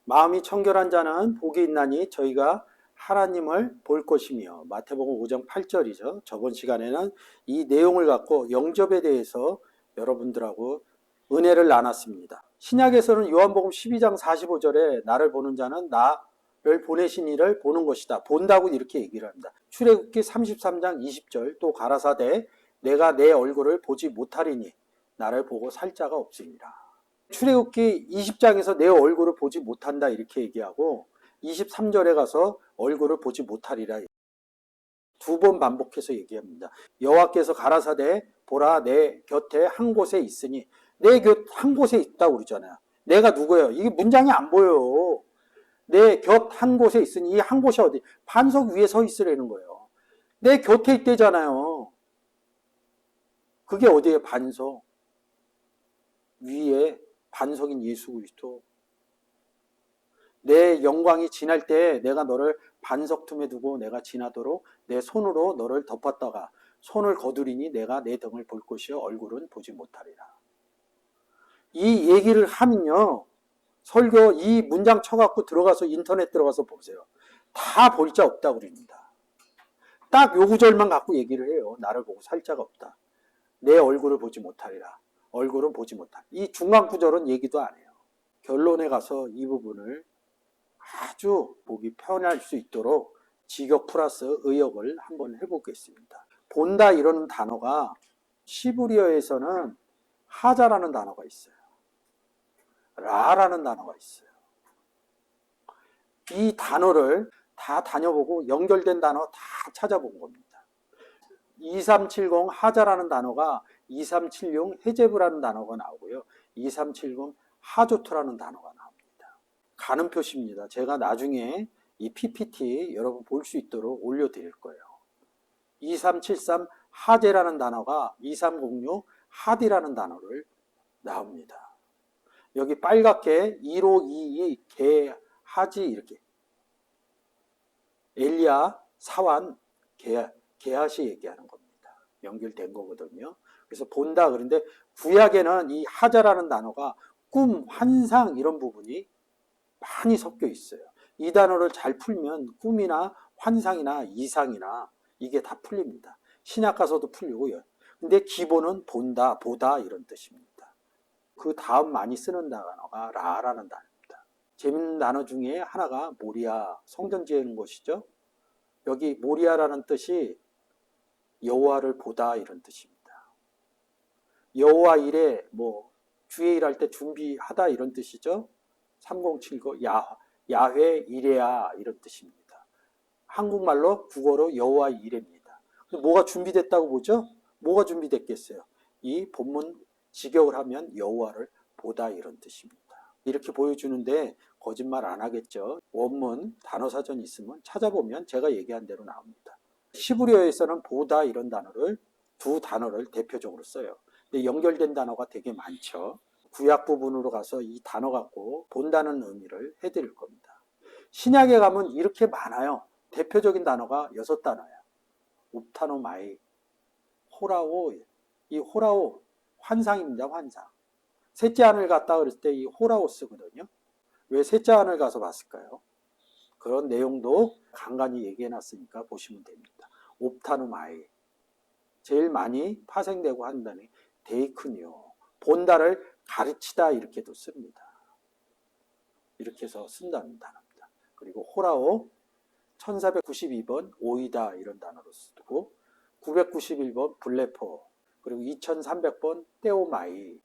마음이 청결한 자는 복이 있나니 저희가 하나님을 볼 것이며. 마태복음 5장 8절이죠. 저번 시간에는 이 내용을 갖고 영접에 대해서 여러분들하고 은혜를 나눴습니다. 신약에서는 요한복음 12장 45절에 나를 보는 자는 나를 보내신 이를 보는 것이다. 본다고 이렇게 얘기를 합니다. 출애굽기 33장 20절 또 가라사대 내가 내 얼굴을 보지 못하리니 나를 보고 살 자가 없으리라. 출애굽기 20장에서 내 얼굴을 보지 못한다 이렇게 얘기하고 23절에 가서 얼굴을 보지 못하리라 두 번 반복해서 얘기합니다. 여호와께서 가라사대 보라 내 곁에 한 곳에 있으니 내 곁 한 곳에 있다고 그러잖아요. 내가 누구예요? 이게 문장이 안 보여요. 내 곁 한 곳에 있으니 이 한 곳이 어디? 반석 위에 서 있으라는 거예요. 내 곁에 있대잖아요. 그게 어디에 반석? 위에 반석인 예수 그리스도. 내 영광이 지날 때 내가 너를 반석 틈에 두고 내가 지나도록 내 손으로 너를 덮었다가 손을 거두리니 내가 내 등을 볼 것이요 얼굴은 보지 못하리라. 이 얘기를 하면요. 설교 이 문장 쳐갖고 들어가서 인터넷 들어가서 보세요. 다 볼 자 없다고 그럽니다. 딱 요 구절만 갖고 얘기를 해요. 나를 보고 살 자가 없다. 내 얼굴을 보지 못하리라. 얼굴은 보지 못하리라. 이 중간 구절은 얘기도 안 해요. 결론에 가서 이 부분을 아주 보기 편할 수 있도록 직역 플러스 의역을 한번 해보겠습니다. 본다 이러는 단어가 시브리어에서는 하자라는 단어가 있어요. 라라는 단어가 있어요. 이 단어를 다 다녀보고 연결된 단어 다 찾아본 겁니다. 2370 하자라는 단어가 2376 헤제브라는 단어가 나오고요. 2370 하조트라는 단어가 나옵니다. 가는 표시입니다. 제가 나중에 이 PPT 여러분 볼 수 있도록 올려드릴 거예요. 2373 하제라는 단어가 2306 하디라는 단어를 나옵니다. 여기 빨갛게 1522 게하지 이렇게 엘리야 사완 게하시 얘기하는 겁니다. 연결된 거거든요. 그래서 본다 그런데 구약에는 이 하자라는 단어가 꿈, 환상 이런 부분이 많이 섞여 있어요. 이 단어를 잘 풀면 꿈이나 환상이나 이상이나 이게 다 풀립니다. 신약 가서도 풀리고요. 근데 기본은 본다, 보다 이런 뜻입니다. 그 다음 많이 쓰는 단어가 라라는 단어입니다. 재밌는 단어 중에 하나가 모리아, 성전 지은 곳이죠. 여기 모리아라는 뜻이 여호와를 보다 이런 뜻입니다. 여호와 일에 주의 일할 때 준비하다 이런 뜻이죠. 3079 야훼 이레야 이런 뜻입니다. 한국말로 국어로 여호와 이레입니다. 뭐가 준비됐다고 보죠? 뭐가 준비됐겠어요? 이 본문 직역을 하면 여호와를 보다 이런 뜻입니다. 이렇게 보여주는데 거짓말 안 하겠죠. 원문 단어사전 있으면 찾아보면 제가 얘기한 대로 나옵니다. 시브리어에서는 보다 이런 단어를 두 단어를 대표적으로 써요. 근데 연결된 단어가 되게 많죠. 구약 부분으로 가서 이 단어 갖고 본다는 의미를 해드릴 겁니다. 신약에 가면 이렇게 많아요. 대표적인 단어가 6단어야. 옵타노마이, 호라오, 이 호라오 환상입니다. 환상. 셋째 하늘 갔다 그랬을 때 이 호라오 쓰거든요. 왜 셋째 하늘 가서 봤을까요? 그런 내용도 간간히 얘기해놨으니까 보시면 됩니다. 옵타노마이. 제일 많이 파생되고 한다니 데이크니오. 본다를 가르치다 이렇게도 씁니다. 이렇게 해서 쓴다는 단어입니다. 그리고 호라오 1492번 오이다 이런 단어로 쓰고 991번 블레포 그리고 2300번 떼오마이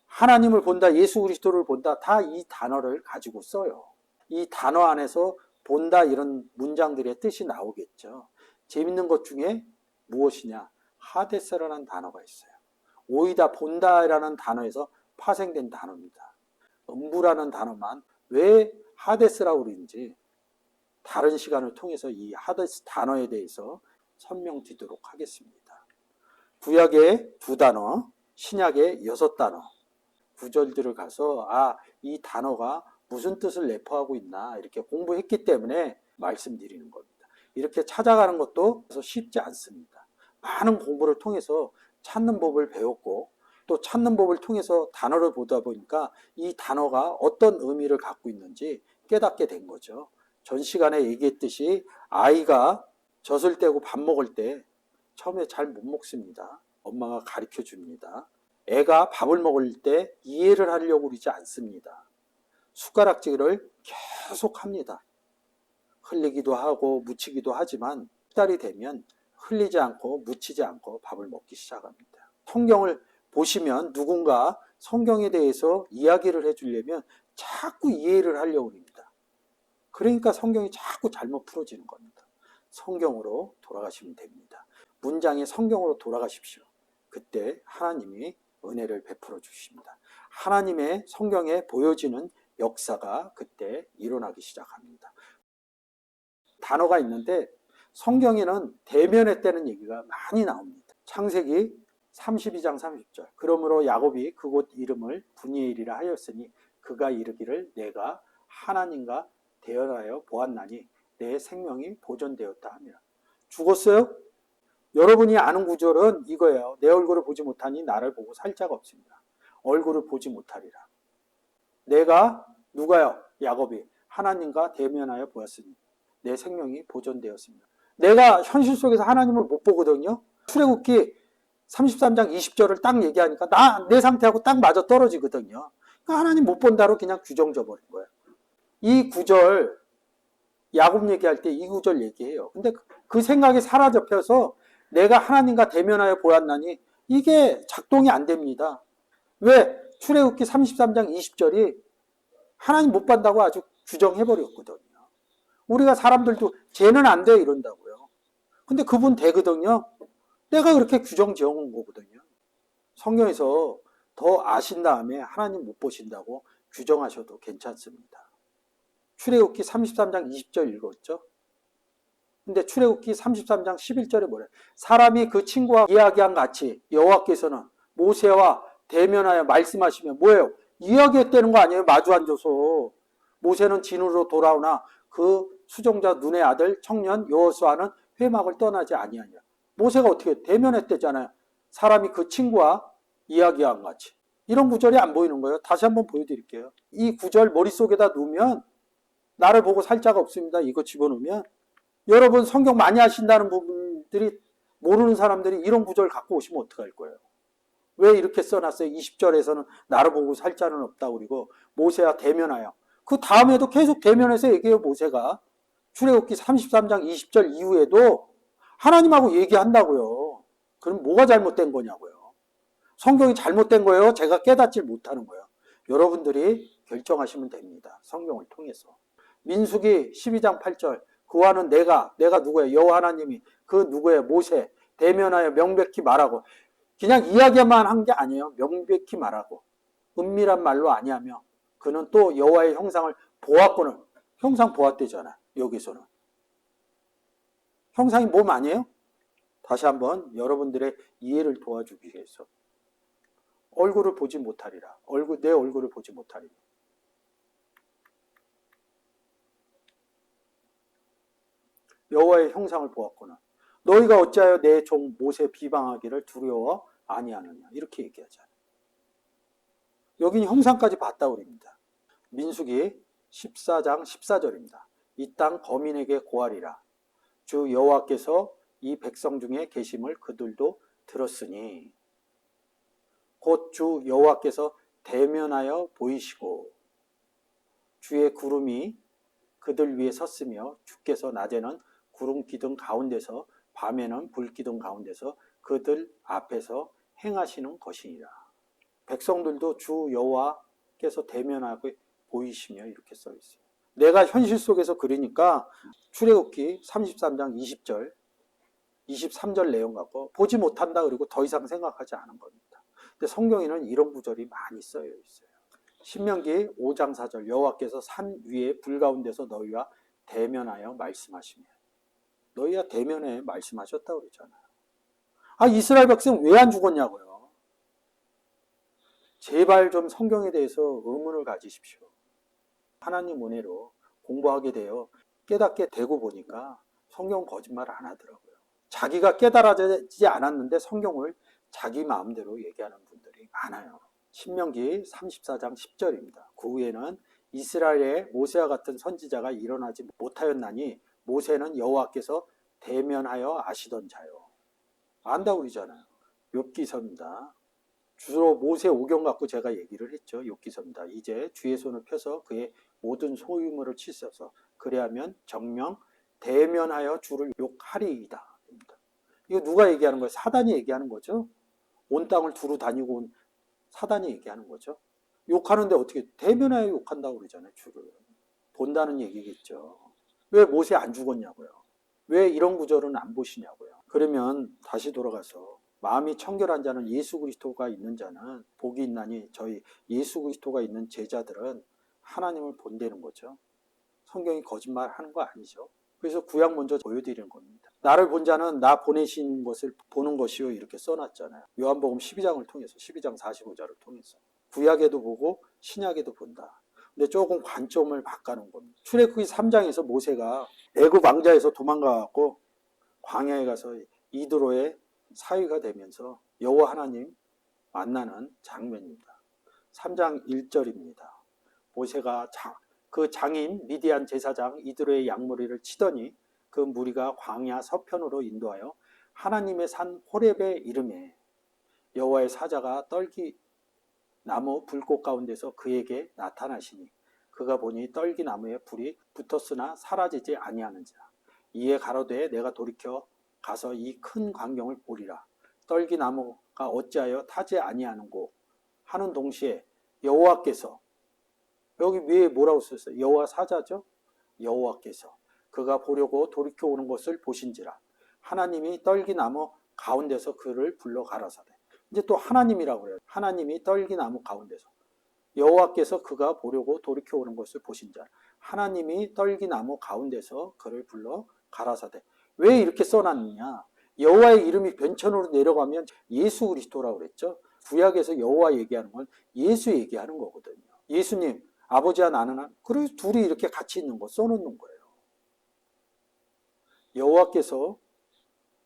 하나님을 본다 예수 그리스도를 본다 다 이 단어를 가지고 써요. 이 단어 안에서 본다 이런 문장들의 뜻이 나오겠죠. 재밌는 것 중에 무엇이냐 하데스라는 단어가 있어요. 오이다 본다라는 단어에서 파생된 단어입니다. 음부라는 단어만 왜 하데스라고 그러는지 다른 시간을 통해서 이 하데스 단어에 대해서 설명드리도록 하겠습니다. 구약의 2단어, 신약의 6단어, 구절들을 가서 이 단어가 무슨 뜻을 내포하고 있나 이렇게 공부했기 때문에 말씀드리는 겁니다. 이렇게 찾아가는 것도 쉽지 않습니다. 많은 공부를 통해서 찾는 법을 배웠고 또 찾는 법을 통해서 단어를 보다 보니까 이 단어가 어떤 의미를 갖고 있는지 깨닫게 된 거죠. 전 시간에 얘기했듯이 아이가 젖을 떼고 밥 먹을 때 처음에 잘 못 먹습니다. 엄마가 가르쳐 줍니다. 애가 밥을 먹을 때 이해를 하려고 그러지 않습니다. 숟가락질을 계속 합니다. 흘리기도 하고 묻히기도 하지만 딸이 되면 흘리지 않고 묻히지 않고 밥을 먹기 시작합니다. 성경을 보시면 누군가 성경에 대해서 이야기를 해주려면 자꾸 이해를 하려고 합니다. 그러니까 성경이 자꾸 잘못 풀어지는 겁니다. 성경으로 돌아가시면 됩니다. 문장의 성경으로 돌아가십시오. 그때 하나님이 은혜를 베풀어 주십니다. 하나님의 성경에 보여지는 역사가 그때 일어나기 시작합니다. 단어가 있는데 성경에는 대면에 때는 얘기가 많이 나옵니다. 창세기 32장 30절. 그러므로 야곱이 그곳 이름을 브니엘이라 하였으니 그가 이르기를 내가 하나님과 대언하여 보았나니 내 생명이 보존되었다 하니라. 죽었어요? 여러분이 아는 구절은 이거예요. 내 얼굴을 보지 못하니 나를 보고 살 자가 없습니다. 얼굴을 보지 못하리라. 내가 누가요? 야곱이 하나님과 대면하여 보았으니 내 생명이 보존되었습니다. 내가 현실 속에서 하나님을 못 보거든요. 출애굽기 33장 20절을 딱 얘기하니까 내 상태하고 딱 맞아 떨어지거든요. 그러니까 하나님 못 본다로 그냥 규정져 버린 거예요. 이 구절 야곱 얘기할 때 이 구절 얘기해요. 근데 그 생각이 사라져서 내가 하나님과 대면하여 보았나니 이게 작동이 안 됩니다. 왜? 출애굽기 33장 20절이 하나님 못 본다고 아주 규정해버렸거든요. 우리가 사람들도 쟤는 안 돼 이런다고요. 근데 그분 되거든요. 내가 그렇게 규정 지어온 거거든요. 성경에서 더 아신 다음에 하나님 못 보신다고 규정하셔도 괜찮습니다. 출애굽기 33장 20절 읽었죠? 근데 출애굽기 33장 11절에 뭐래요? 사람이 그 친구와 이야기한 같이 여호와께서는 모세와 대면하여 말씀하시면 뭐예요? 이야기했다는 거 아니에요? 마주 앉아서. 모세는 진으로 돌아오나 그 수종자 눈의 아들 청년 여호수아는 회막을 떠나지 아니하니라. 모세가 어떻게 대면했대잖아요. 사람이 그 친구와 이야기한 같이. 이런 구절이 안 보이는 거예요. 다시 한번 보여드릴게요. 이 구절 머릿속에다 놓으면 나를 보고 살 자가 없습니다. 이거 집어넣으면 여러분 성경 많이 하신다는 부분들이 모르는 사람들이 이런 구절 갖고 오시면 어떡할 거예요. 왜 이렇게 써놨어요? 20절에서는 나를 보고 살 자는 없다고 그리고 모세와 대면하여. 그 다음에도 계속 대면해서 얘기해요. 모세가. 출애굽기 33장 20절 이후에도 하나님하고 얘기한다고요. 그럼 뭐가 잘못된 거냐고요. 성경이 잘못된 거예요? 제가 깨닫지 못하는 거예요. 여러분들이 결정하시면 됩니다. 성경을 통해서. 민수기 12장 8절 그와는 내가 누구예요? 여호와 하나님이 그 누구예요? 모세 대면하여 명백히 말하고 그냥 이야기만 한 게 아니에요. 명백히 말하고 은밀한 말로 아니하며 그는 또 여호와의 형상을 보았고는 형상 보았대잖아. 여기서는 형상이 몸 아니에요? 다시 한번 여러분들의 이해를 도와주기 위해서 얼굴을 보지 못하리라. 내 얼굴을 보지 못하리라. 여호와의 형상을 보았구나. 너희가 어찌하여 내 종 모세 비방하기를 두려워 아니하느냐. 이렇게 얘기하잖아요. 여기는 형상까지 봤다고 그럽니다. 민수기 14장 14절입니다. 이 땅 거민에게 고하리라. 주 여호와께서 이 백성 중에 계심을 그들도 들었으니 곧 주 여호와께서 대면하여 보이시고 주의 구름이 그들 위에 섰으며 주께서 낮에는 구름 기둥 가운데서 밤에는 불 기둥 가운데서 그들 앞에서 행하시는 것이니라. 백성들도 주 여호와께서 대면하고 보이시며 이렇게 써 있어요. 내가 현실 속에서 그러니까 출애굽기 33장 20절 23절 내용 갖고 보지 못한다 그리고 더 이상 생각하지 않은 겁니다. 근데 성경에는 이런 구절이 많이 쓰여 있어요. 신명기 5장 4절 여호와께서 산 위에 불 가운데서 너희와 대면하여 말씀하시며 너희와 대면에 말씀하셨다고 그러잖아요. 이스라엘 백성 왜 안 죽었냐고요. 제발 좀 성경에 대해서 의문을 가지십시오. 하나님 은혜로 공부하게 되어 깨닫게 되고 보니까 성경 거짓말 안 하더라고요. 자기가 깨달아지지 않았는데 성경을 자기 마음대로 얘기하는 분들이 많아요. 신명기 34장 10절입니다. 그 후에는 이스라엘에 모세와 같은 선지자가 일어나지 못하였나니 모세는 여호와께서 대면하여 아시던 자요. 안다고 그러잖아요. 욥기서입니다. 주로 모세 오경 갖고 제가 얘기를 했죠. 욥기서입니다. 이제 주의 손을 펴서 그의 모든 소유물을 치셔서 그래야면 정명 대면하여 주를 욕하리이다. 이거 누가 얘기하는 거예요? 사단이 얘기하는 거죠. 온 땅을 두루 다니고 온 사단이 얘기하는 거죠. 욕하는데 어떻게 대면하여 욕한다고 그러잖아요. 주를 본다는 얘기겠죠. 왜 모세 안 죽었냐고요. 왜 이런 구절은 안 보시냐고요. 그러면 다시 돌아가서 마음이 청결한 자는 예수 그리스도가 있는 자는 복이 있나니 저희 예수 그리스도가 있는 제자들은 하나님을 본다는 거죠. 성경이 거짓말하는 거 아니죠. 그래서 구약 먼저 보여드리는 겁니다. 나를 본 자는 나 보내신 것을 보는 것이요 이렇게 써놨잖아요. 요한복음 12장을 통해서 12장 45절을 통해서 구약에도 보고 신약에도 본다. 근데 조금 관점을 바꿔놓은 겁니다. 출애굽기 3장에서 모세가 애굽 왕자에서 도망가갖고 광야에 가서 이드로의 사위가 되면서 여호와 하나님 만나는 장면입니다. 3장 1절입니다. 모세가 그 장인 미디안 제사장 이드로의 양머리를 치더니 그 무리가 광야 서편으로 인도하여 하나님의 산 호렙에 이르매 여호와의 사자가 떨기 나무 불꽃 가운데서 그에게 나타나시니 그가 보니 떨기 나무에 불이 붙었으나 사라지지 아니하는지라. 이에 가로되 내가 돌이켜 가서 이 큰 광경을 보리라. 떨기 나무가 어찌하여 타지 아니하는고 하는 동시에 여호와께서 여기 위에 뭐라고 썼어요? 여호와 사자죠? 여호와께서 그가 보려고 돌이켜 오는 것을 보신지라. 하나님이 떨기 나무 가운데서 그를 불러 가라사대. 이제 또 하나님이라고 그래요. 하나님이 떨기 나무 가운데서 여호와께서 그가 보려고 돌이켜 오는 것을 보신지라. 하나님이 떨기 나무 가운데서 그를 불러 가라사대. 왜 이렇게 써놨느냐? 여호와의 이름이 변천으로 내려가면 예수 그리스도라고 그랬죠. 구약에서 여호와 얘기하는 건 예수 얘기하는 거거든요. 예수님 아버지와 나는 그래서 둘이 이렇게 같이 있는 거 써놓는 거예요. 여호와께서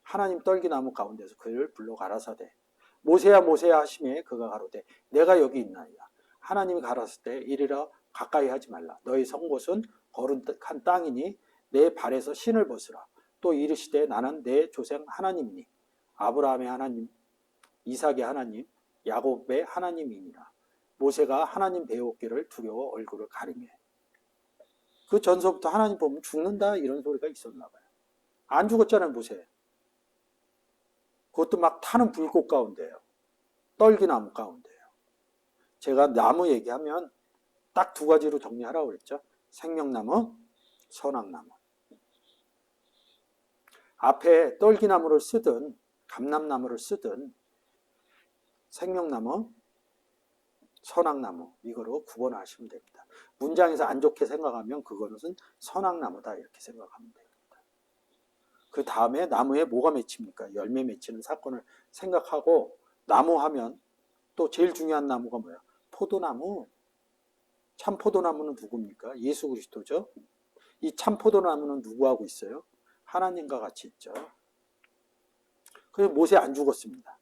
하나님 떨기나무 가운데서 그를 불러 가라사대 모세야 모세야 하시매 그가 가로되 내가 여기 있나이다. 하나님이 가라사대 이리라 가까이 하지 말라. 너희 선 곳은 거룩한 땅이니 내 발에서 신을 벗으라. 또 이르시되 나는 내 조상 하나님이니 아브라함의 하나님 이삭의 하나님 야곱의 하나님이니라. 모세가 하나님 배웠기를 두려워 얼굴을 가리매. 그 전서부터 하나님 보면 죽는다 이런 소리가 있었나 봐요. 안 죽었잖아요 모세. 그것도 막 타는 불꽃 가운데요. 떨기나무 가운데요. 제가 나무 얘기하면 딱 두 가지로 정리하라고 그랬죠. 생명나무, 선악나무. 앞에 떨기나무를 쓰든 감람나무를 쓰든 생명나무, 선악나무 이거로 구분하시면 됩니다. 문장에서 안 좋게 생각하면 그것은 선악나무다 이렇게 생각하면 됩니다. 그 다음에 나무에 뭐가 맺힙니까? 열매 맺히는 사건을 생각하고 나무 하면 또 제일 중요한 나무가 뭐야? 포도나무. 참 포도나무는 누굽니까? 예수 그리스도죠. 이 참 포도나무는 누구하고 있어요? 하나님과 같이 있죠. 그래서 모세 안 죽었습니다.